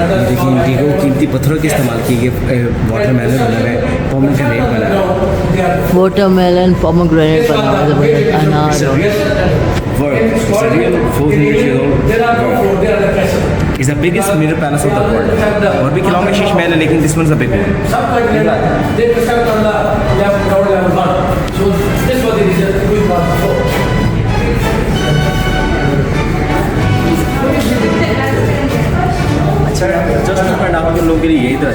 देखिए इंडिगो कीमती पत्थरों के इस्तेमाल किए गए वाटरमेलन बना हुआ है, पोमेग्रेनेट बना हुआ है। वाटरमेलन पोमेग्रेनेट बना हुआ है, ज़बरदस्त अनार। Work. It's a real 400-year-old work. It's the biggest mirror palace of the world. और भी खिलौने शीश महल है, लेकिन this one's a big one. अच्छा, just to find out लोगों के लिए यही तो है।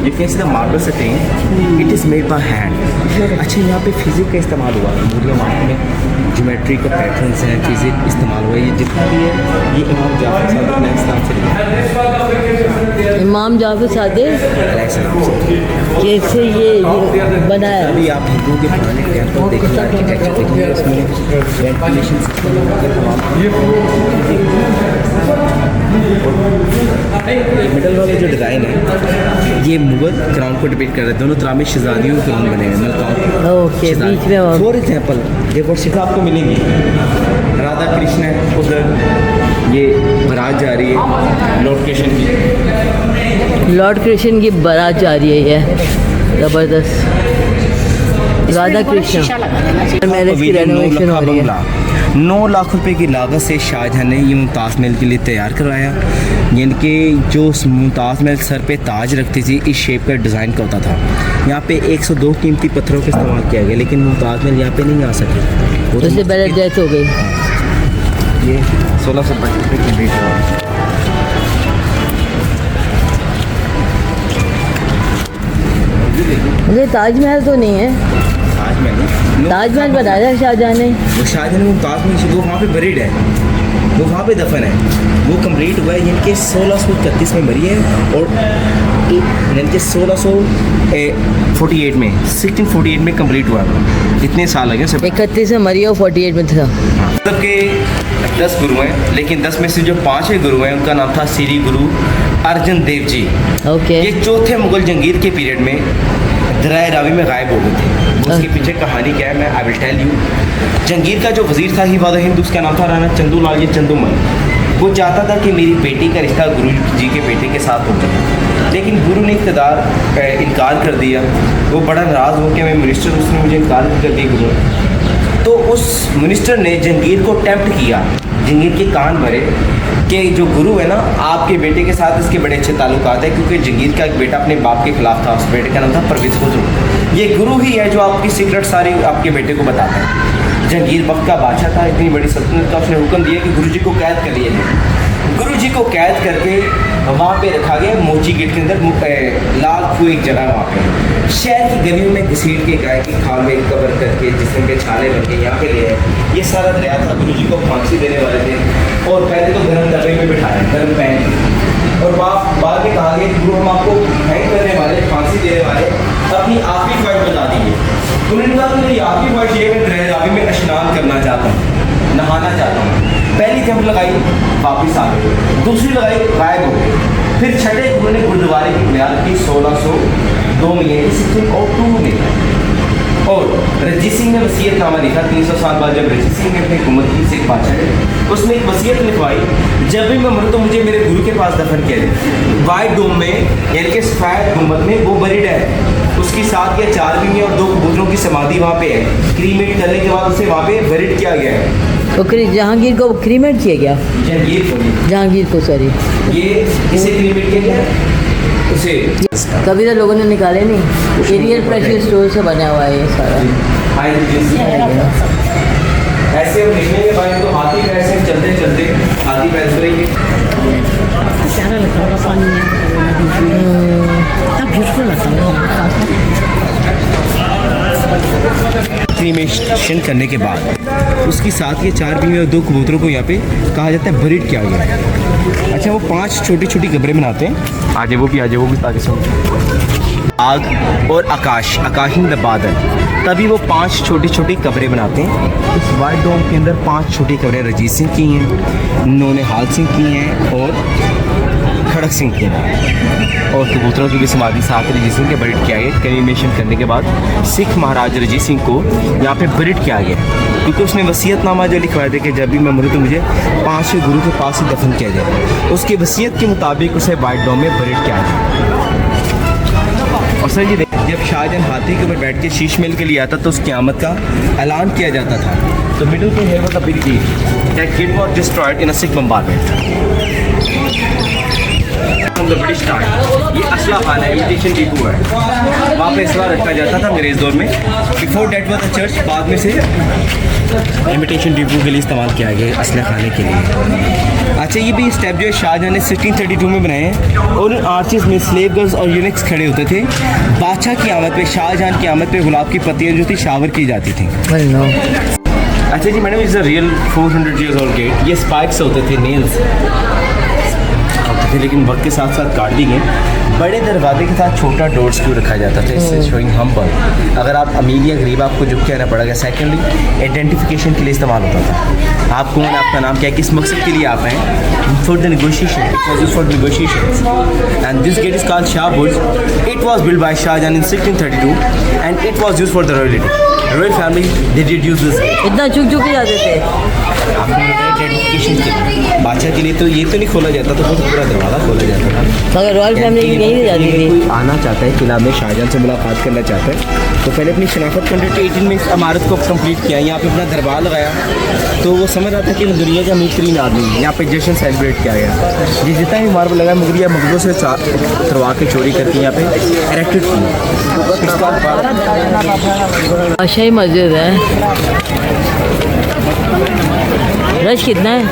You can see the marble setting. It is made by hand. अच्छा, यहाँ पे फिजिक्स का इस्तेमाल हुआ है। मूर्तियाँ मार्बल में ज्योमेट्री का पैटर्न्स हैं, फिजिक्स इस्तेमाल हुआ है। ये जितना भी है ये इमाम जाफर सादिक अलैहिस्सलाम से लिखा है। इमाम जाफर सादिक कैसे ये बनाया? अभी आप हिंदू के पुराने टेम्पल देखेंगे, आर्किटेक्चर देखेंगे, उसमें वेंटिलेशन सिस्टम तमाम। मिडल वाले जो डिज़ाइन है ये मुगल क्राउन को डिपिक्ट कर रहे हैं। दोनों तरह में शहजादियों के क्राउन बने हुए हैं। ओके, बीच में फॉर एग्जाम्पल देखो सीधा आपको मिलेंगी राधा कृष्ण है, उधर ये बारात जा रही है लॉर्ड कृष्ण की। लॉर्ड कृष्ण की बारात जा रही है, ये ज़बरदस्त। राधा कृष्ण मैरिज की रेनोवेशन हो रही है। 9 लाख रुपए की लागत से शाहजहां ने ये मुमताज़ महल के लिए तैयार करवाया। यानी कि जो मुमताज़ महल सर पे ताज रखती थी इस शेप का डिज़ाइन का होता था। यहाँ पे 102 कीमती पत्थरों का इस्तेमाल किया गया, लेकिन मुमताज़ महल यहाँ पे नहीं आ सकी। वो उससे पहले डेथ हो गई। ये 1625 में कंप्लीट हुआ। ये ताजमहल तो नहीं है, ताजमहल बनाया शाहजहां ने। वो शाहजहां ने मुमताज़ महल वो वहाँ पे बरीड है, वो वहाँ पे दफन है। वो कंप्लीट हुआ है यानी कि 1631 में मरी है और यानी कि 1648 में 1648 में कंप्लीट हुआ। इतने साल लगे सब। 31 में मरी और 48 में था। मतलब के 10 गुरु हैं, लेकिन 10 में से जो 5वें गुरु हैं उनका नाम था श्री गुरु अर्जन देव जी। ओके। ये चौथे मुगल जंगीर के पीरियड में दरिया रावी में गायब हो गए थे। उसके पीछे कहानी क्या है मैं आई विल टेल यू। जंगीर का जो वजीर था ही वादा हिंद, उसका नाम था राणा चंदूलाल या चंदूमल। वो चाहता था कि मेरी बेटी का रिश्ता गुरु जी के बेटे के साथ हो जाए, लेकिन गुरु ने इनकार कर दिया। वो बड़ा नाराज़ हो के मैं मिनिस्टर, उसने मुझे इनकार कर दिया गुरु। तो उस मिनिस्टर ने जंगीर को टेम्प्ट किया, जंगीर के कान भरे कि जो गुरु है ना आपके बेटे के साथ इसके बड़े अच्छे ताल्लुकात है, क्योंकि जंगीर का एक बेटा अपने बाप के खिलाफ था। उस बेटे का नाम था परवेज़ खुसरो। ये गुरु ही है जो आपकी सीक्रेट सारी आपके बेटे को बताता है। जंगीर वक्त का बादशाह था, इतनी बड़ी सल्तनत का, उसने हुक्म दिया कि गुरु जी को कैद कर लिया जाए। गुरु जी को कैद करके वहाँ पे रखा गया मोची गेट के अंदर। लाल फू एक जगह वहाँ पे शहर की गलियों में घसीट के गाय की खाल में कवर करके जिसम के छाले बन के यहाँ पे ले आए। ये सारा दरिया था। गुरु जी को फांसी देने वाले थे और पहले तो गर्म डब्बे में बिठाया, गर्म पैन, और बाद में कहा गया गुरु हम आपको हैंग करने वाले, फांसी देने वाले, अपनी आखिरी ख्वाहिश बता दीजिए। उन्होंने कहा मेरी आखिरी ख्वाहिश ये मैं दरिया रावी में स्नान करना चाहता हूँ, नहाना चाहता हूँ। पहली जंप लगाई, वापिस आ गए। दूसरी लगाई, गायब हो गए। फिर छठे गुरु ने गुरुद्वारे की बुनियाद की 1602 में 1602 में। और रंजीत सिंह ने वसीयतनामा लिखा 300 साल बाद, जब रंजीत सिंह ने अपनी हुकूमत की सिख बादशाह ने, उसने एक वसीयत लिखवाई, जब भी मैं मरूँ तो मुझे मेरे गुरु के पास दफन किया जाए। वाइट डोम में यानी कि सफ़ेद गुंबद में वो बरीड है। उसकी 7 या 4 बीवियाँ और 2 कबूतरों की समाधि वहाँ पे है। क्रीमेट करने के बाद उसे वहाँ पे बरीड किया गया है। तो जहांगीर को क्रीमेट किया गया, जहांगीर को सॉरी, ये इसे क्रीमेट किया गया उसे। कभी तो लोगों ने निकाले नहीं। एरियल प्रेशर स्टोर से बना हुआ है ये सारा। ऐसे हम देखने के बाद तो हाथी पैर से चलते चलते हाथी पैर से क्रीमेशन करने के बाद उसकी 7 या 4 बीवी और 2 कबूतरों को यहाँ पे कहा जाता है बरीड किया गया है। अच्छा, वो 5 छोटी छोटी कब्रें बनाते हैं। आगे वो भी ताकि सुन आग और आकाश द बादल, तभी वो 5 छोटी छोटी कब्रें बनाते हैं। इस वाइट डोम के अंदर 5 छोटी कब्रें रंजीत सिंह की हैं, नौनिहाल सिंह की हैं और खड़क सिंह के और कबूतरों की भी समाधि साथ रंजीत सिंह के बरिड किया गया। क्रीमेशन करने के बाद सिख महाराज रंजीत सिंह को यहाँ पे बरिड किया गया, क्योंकि उसने वसीयतनामा जो लिखवाया था कि जब भी मैं मरूँ तो मुझे 5 गुरु के पास ही दफन किया जाए। उसकी वसीयत के मुताबिक उसे वाइट डॉम में बरिड किया गया। और सर ये जब शाहजहां हाथी के ऊपर बैठ के शीश महल के लिए आता तो उस क़यामत का ऐलान किया जाता था। तो मिडिल के here was a big deal that it was destroyed in a Sikh bombardment from the British time. ये असला खाना है, इमिटेशन डिपो है, वहाँ पे असला रखा जाता था अंग्रेज़ दौर में। Before that was a church, बाद में से इमिटेशन डिपो के लिए इस्तेमाल किया गया असला खाने के लिए। अच्छा, ये भी स्टेप जो है शाहजहां ने 1632 में बनाए हैं और इन आर्चेस में स्लेव गर्ल्स और यूनिक्स खड़े होते थे। बादशाह की आमद पे, शाहजहां की आमद पे गुलाब की पत्तियाँ जो थी शावर की जाती थी। अच्छा जी madam, is a real 400 years old gate. ये स्पाइक्स होते थे, नेल्स होते थे, लेकिन वक्त के साथ साथ काट दी गए। बड़े दरवाजे के साथ छोटा डोर्स क्यों रखा जाता था? इससे शोइंग हम्बल। अगर आप अमीर या गरीब, आपको झुक के आना पड़ेगा। सेकेंडली, आइडेंटिफिकेशन के लिए इस्तेमाल होता था। आप कौन, आपका नाम क्या है, किस मकसद के लिए आप हैं? For the negotiation, it was used for negotiations and this gate is called Shah Burj. It was build by Shahjahan in 1632 and it was used for the royal family. They did use this gate. इतना चुक चुक के जाते थे। आपको बताया identification के लिए। बादशाह के लिए तो ये तो नहीं खोला जाता था, तो पूरा दरवाज़ा खोला जाता था। मगर रॉयल फैमिली यहीं से जाती थी। कोई आना चाहता है किला में, शाहजहां से मुलाकात करना चाहता है, तो पहले अपनी शनाख्त 2018 में इस इमारत को कंप्लीट किया, यहाँ पे अपना दरबार लगाया, तो वो समझ रहा था कि दुनिया का अमीर तरीन आदमी है। यहाँ पे जश्न सेलिब्रेट किया गया। ये जितना भी मार्बल लगा मुगलिया मुगलों से उतरवा के चोरी करके यहाँ पे इरेक्टेड किया। बादशाही मस्जिद है। रश कितना है?